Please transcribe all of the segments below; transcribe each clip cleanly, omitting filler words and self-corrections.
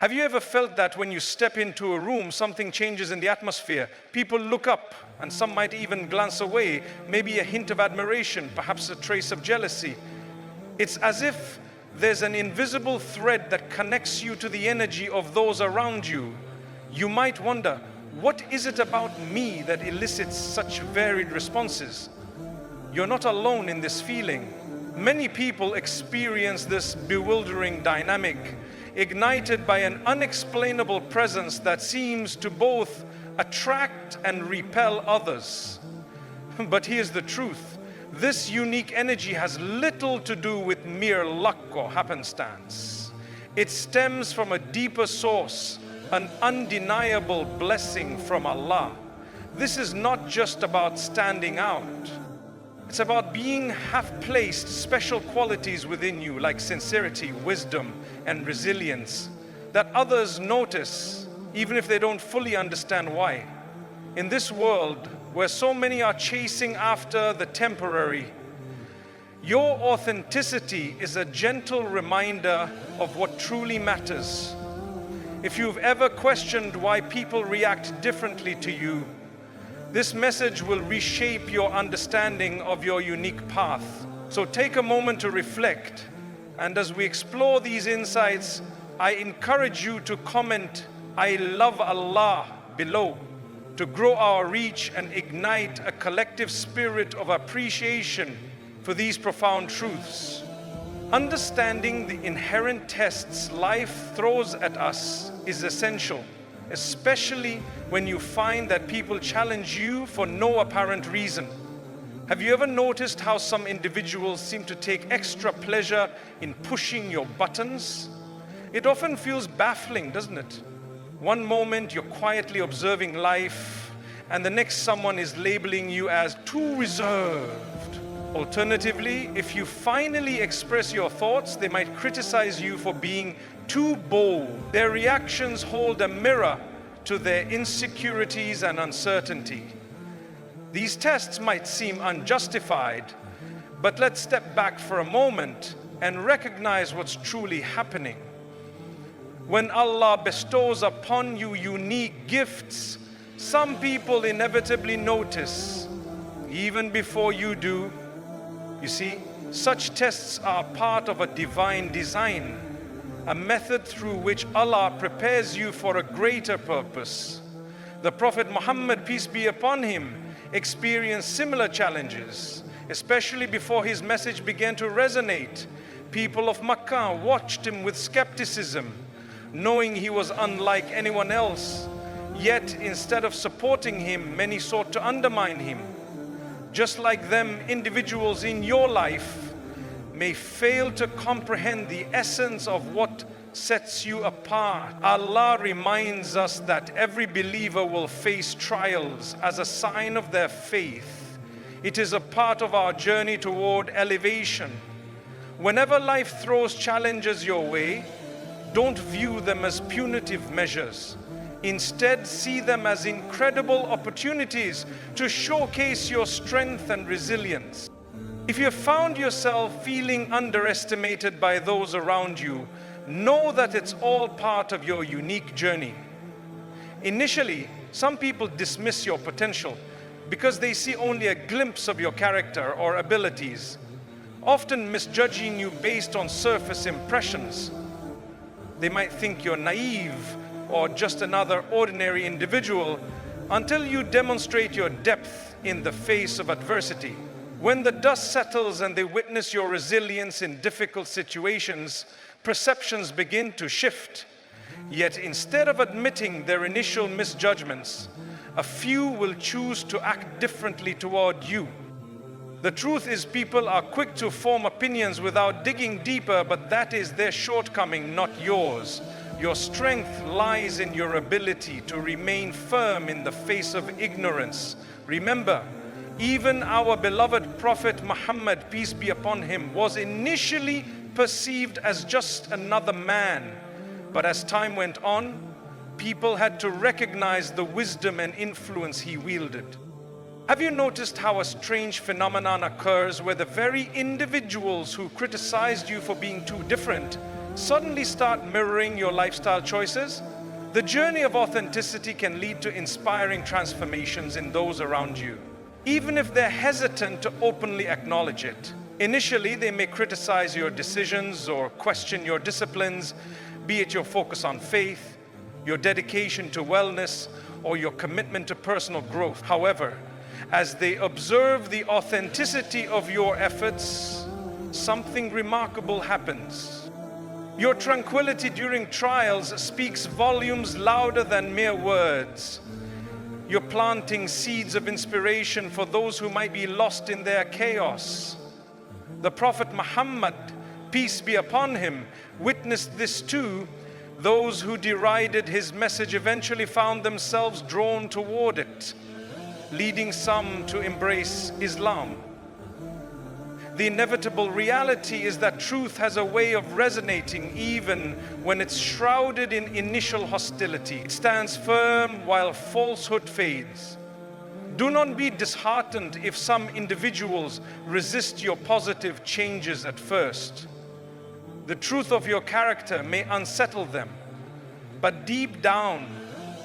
Have you ever felt that when you step into a room, something changes in the atmosphere? People look up, and some might even glance away, maybe a hint of admiration, perhaps a trace of jealousy. It's as if there's an invisible thread that connects you to the energy of those around you. You might wonder, what is it about me that elicits such varied responses? You're not alone in this feeling. Many people experience this bewildering dynamic, ignited by an unexplainable presence that seems to both attract and repel others. But here's the truth. This unique energy has little to do with mere luck or happenstance. It stems from a deeper source, an undeniable blessing from Allah. This is not just about standing out. It's about have placed special qualities within you like sincerity, wisdom, and resilience that others notice, even if they don't fully understand why. In this world where so many are chasing after the temporary, your authenticity is a gentle reminder of what truly matters. If you've ever questioned why people react differently to you, this message will reshape your understanding of your unique path. So take a moment to reflect, and as we explore these insights, I encourage you to comment, "I love Allah," below, to grow our reach and ignite a collective spirit of appreciation for these profound truths. Understanding the inherent tests life throws at us is essential, especially when you find that people challenge you for no apparent reason. Have you ever noticed how some individuals seem to take extra pleasure in pushing your buttons? It often feels baffling, doesn't it? One moment you're quietly observing life, and the next someone is labeling you as too reserved. Alternatively, if you finally express your thoughts, they might criticize you for being too bold. Their reactions hold a mirror to their insecurities and uncertainty. These tests might seem unjustified, but let's step back for a moment and recognize what's truly happening. When Allah bestows upon you unique gifts, some people inevitably notice, even before you do. You see, such tests are part of a divine design, a method through which Allah prepares you for a greater purpose. The Prophet Muhammad, peace be upon him, experienced similar challenges, especially before his message began to resonate. People of Makkah watched him with skepticism, knowing he was unlike anyone else. Yet, instead of supporting him, many sought to undermine him. Just like them, individuals in your life may fail to comprehend the essence of what sets you apart. Allah reminds us that every believer will face trials as a sign of their faith. It is a part of our journey toward elevation. Whenever life throws challenges your way, don't view them as punitive measures. Instead, see them as incredible opportunities to showcase your strength and resilience. If you have found yourself feeling underestimated by those around you, know that it's all part of your unique journey. Initially, some people dismiss your potential because they see only a glimpse of your character or abilities, often misjudging you based on surface impressions. They might think you're naive or just another ordinary individual until you demonstrate your depth in the face of adversity. When the dust settles and they witness your resilience in difficult situations, perceptions begin to shift. Yet instead of admitting their initial misjudgments, a few will choose to act differently toward you. The truth is, people are quick to form opinions without digging deeper, but that is their shortcoming, not yours. Your strength lies in your ability to remain firm in the face of ignorance. Remember, even our beloved Prophet Muhammad, peace be upon him, was initially perceived as just another man. But as time went on, people had to recognize the wisdom and influence he wielded. Have you noticed how a strange phenomenon occurs where the very individuals who criticized you for being too different suddenly start mirroring your lifestyle choices. The journey of authenticity can lead to inspiring transformations in those around you, even if they're hesitant to openly acknowledge it. Initially, they may criticize your decisions or question your disciplines, be it your focus on faith, your dedication to wellness, or your commitment to personal growth. However, as they observe the authenticity of your efforts, something remarkable happens. Your tranquility during trials speaks volumes louder than mere words. You're planting seeds of inspiration for those who might be lost in their chaos. The Prophet Muhammad, peace be upon him, witnessed this too. Those who derided his message eventually found themselves drawn toward it, leading some to embrace Islam. The inevitable reality is that truth has a way of resonating even when it's shrouded in initial hostility. It stands firm while falsehood fades. Do not be disheartened if some individuals resist your positive changes at first. The truth of your character may unsettle them, but deep down,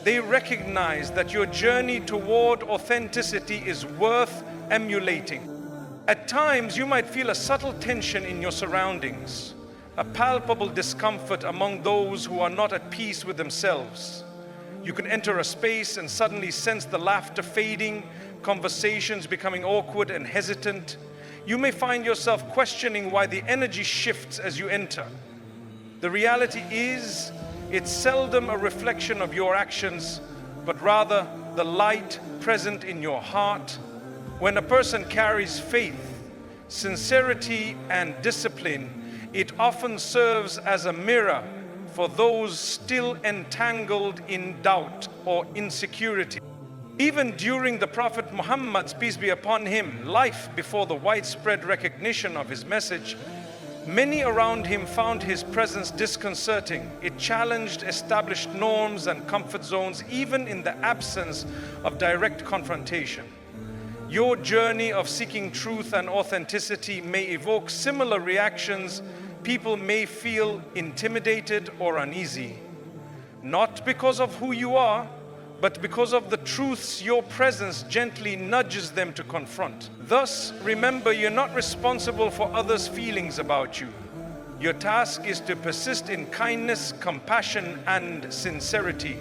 they recognize that your journey toward authenticity is worth emulating. At times, you might feel a subtle tension in your surroundings, a palpable discomfort among those who are not at peace with themselves. You can enter a space and suddenly sense the laughter fading, conversations becoming awkward and hesitant. You may find yourself questioning why the energy shifts as you enter. The reality is, it's seldom a reflection of your actions, but rather the light present in your heart. When a person carries faith, sincerity, and discipline, it often serves as a mirror for those still entangled in doubt or insecurity. Even during the Prophet Muhammad's, peace be upon him, life before the widespread recognition of his message, many around him found his presence disconcerting. It challenged established norms and comfort zones, even in the absence of direct confrontation. Your journey of seeking truth and authenticity may evoke similar reactions. People may feel intimidated or uneasy, not because of who you are, but because of the truths your presence gently nudges them to confront. Thus, remember, you're not responsible for others' feelings about you. Your task is to persist in kindness, compassion, and sincerity.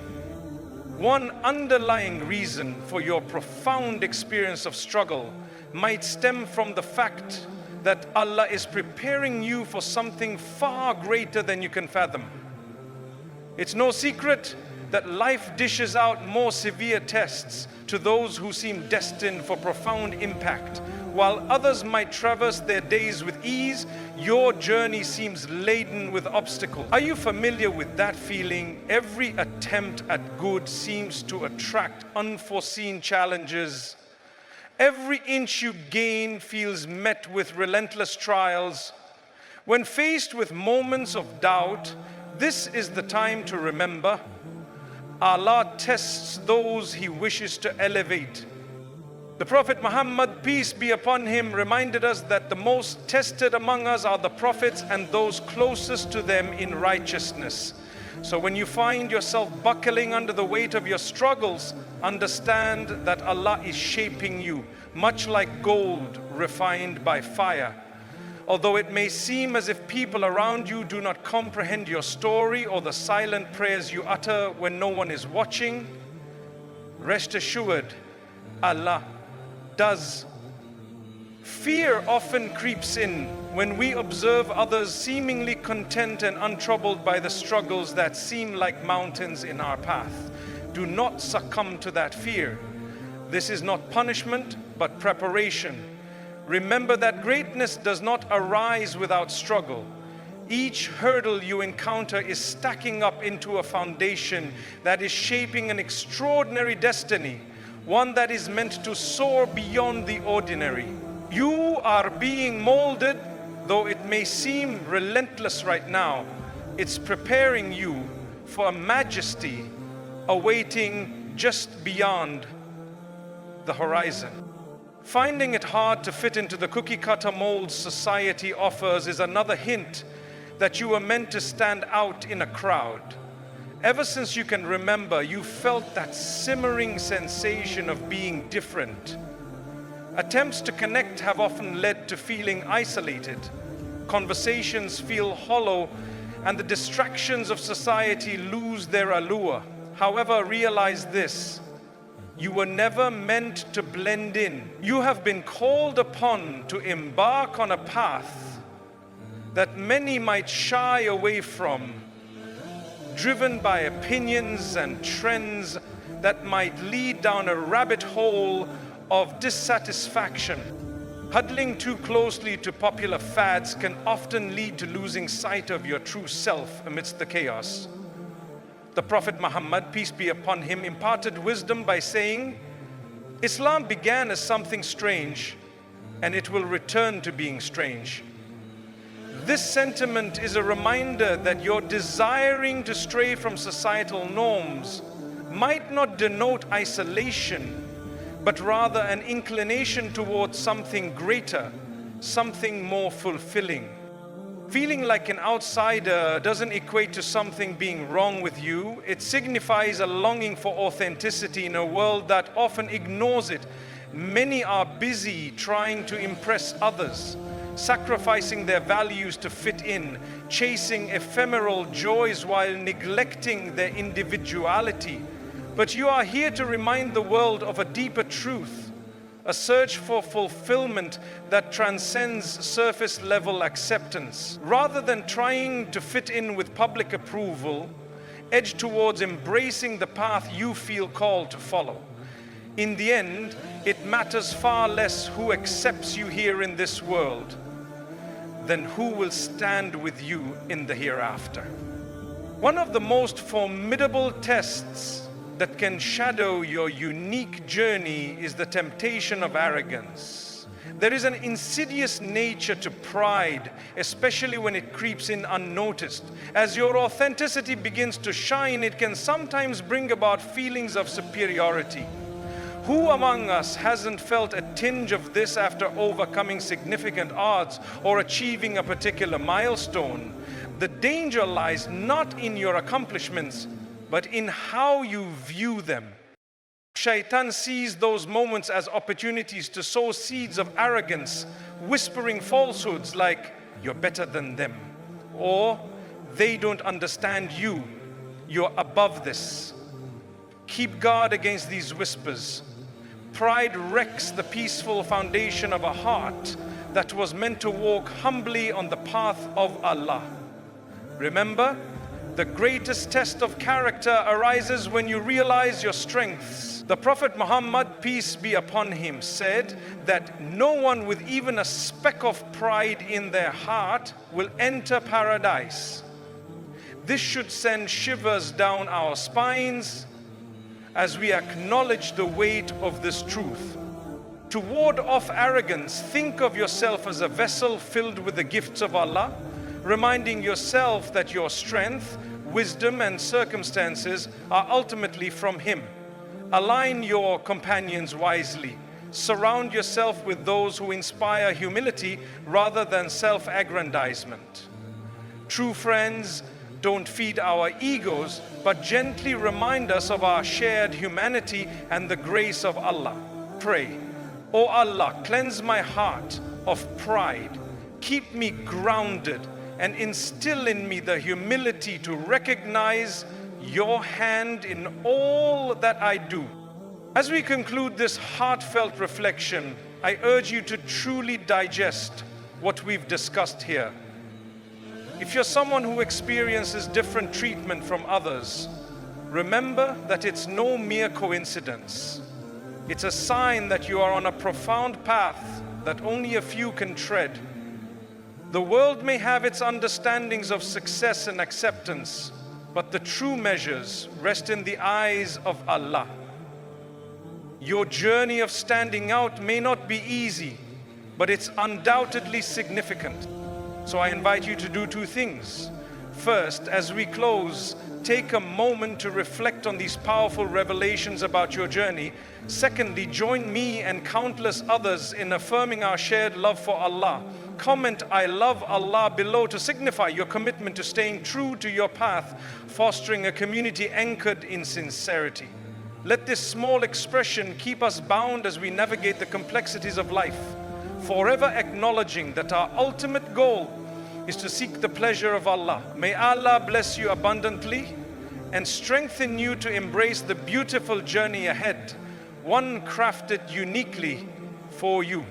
One underlying reason for your profound experience of struggle might stem from the fact that Allah is preparing you for something far greater than you can fathom. It's no secret that life dishes out more severe tests to those who seem destined for profound impact. While others might traverse their days with ease, your journey seems laden with obstacles. Are you familiar with that feeling? Every attempt at good seems to attract unforeseen challenges. Every inch you gain feels met with relentless trials. When faced with moments of doubt, this is the time to remember Allah tests those He wishes to elevate. The Prophet Muhammad, peace be upon him, reminded us that the most tested among us are the prophets and those closest to them in righteousness. So when you find yourself buckling under the weight of your struggles, understand that Allah is shaping you, much like gold refined by fire. Although it may seem as if people around you do not comprehend your story or the silent prayers you utter when no one is watching, rest assured, Allah does. Fear often creeps in when we observe others seemingly content and untroubled by the struggles that seem like mountains in our path. Do not succumb to that fear. This is not punishment, but preparation. Remember that greatness does not arise without struggle. Each hurdle you encounter is stacking up into a foundation that is shaping an extraordinary destiny, one that is meant to soar beyond the ordinary. You are being molded, though it may seem relentless right now. It's preparing you for a majesty awaiting just beyond the horizon. Finding it hard to fit into the cookie-cutter mold society offers is another hint that you were meant to stand out in a crowd. Ever since you can remember, you felt that simmering sensation of being different. Attempts to connect have often led to feeling isolated. Conversations feel hollow, and the distractions of society lose their allure. However, realize this: you were never meant to blend in. You have been called upon to embark on a path that many might shy away from, driven by opinions and trends that might lead down a rabbit hole of dissatisfaction. Huddling too closely to popular fads can often lead to losing sight of your true self amidst the chaos. The Prophet Muhammad, peace be upon him, imparted wisdom by saying, Islam began as something strange, and it will return to being strange. This sentiment is a reminder that your desiring to stray from societal norms might not denote isolation, but rather an inclination towards something greater, something more fulfilling. Feeling like an outsider doesn't equate to something being wrong with you. It signifies a longing for authenticity in a world that often ignores it. Many are busy trying to impress others, sacrificing their values to fit in, chasing ephemeral joys while neglecting their individuality. But you are here to remind the world of a deeper truth, a search for fulfillment that transcends surface level acceptance. Rather than trying to fit in with public approval, edge towards embracing the path you feel called to follow. In the end, it matters far less who accepts you here in this world than who will stand with you in the hereafter. One of the most formidable tests that can shadow your unique journey is the temptation of arrogance. There is an insidious nature to pride, especially when it creeps in unnoticed. As your authenticity begins to shine, it can sometimes bring about feelings of superiority. Who among us hasn't felt a tinge of this after overcoming significant odds or achieving a particular milestone? The danger lies not in your accomplishments, but in how you view them. Shaitan sees those moments as opportunities to sow seeds of arrogance, whispering falsehoods like, "You're better than them," or "They don't understand you, you're above this." Keep guard against these whispers. Pride wrecks the peaceful foundation of a heart that was meant to walk humbly on the path of Allah. Remember, the greatest test of character arises when you realize your strengths. The Prophet Muhammad, peace be upon him, said that no one with even a speck of pride in their heart will enter paradise. This should send shivers down our spines as we acknowledge the weight of this truth. To ward off arrogance, think of yourself as a vessel filled with the gifts of Allah, reminding yourself that your strength, wisdom, and circumstances are ultimately from Him. Align your companions wisely. Surround yourself with those who inspire humility rather than self-aggrandizement. True friends don't feed our egos, but gently remind us of our shared humanity and the grace of Allah. Pray, "O Allah, cleanse my heart of pride. Keep me grounded and instill in me the humility to recognize your hand in all that I do." As we conclude this heartfelt reflection, I urge you to truly digest what we've discussed here. If you're someone who experiences different treatment from others, remember that it's no mere coincidence. It's a sign that you are on a profound path that only a few can tread. The world may have its understandings of success and acceptance, but the true measures rest in the eyes of Allah. Your journey of standing out may not be easy, but it's undoubtedly significant. So I invite you to do two things. First, as we close, take a moment to reflect on these powerful revelations about your journey. Secondly, join me and countless others in affirming our shared love for Allah. Comment "I love Allah" below to signify your commitment to staying true to your path, fostering a community anchored in sincerity. Let this small expression keep us bound as we navigate the complexities of life, forever acknowledging that our ultimate goal is to seek the pleasure of Allah. May Allah bless you abundantly and strengthen you to embrace the beautiful journey ahead, one crafted uniquely for you.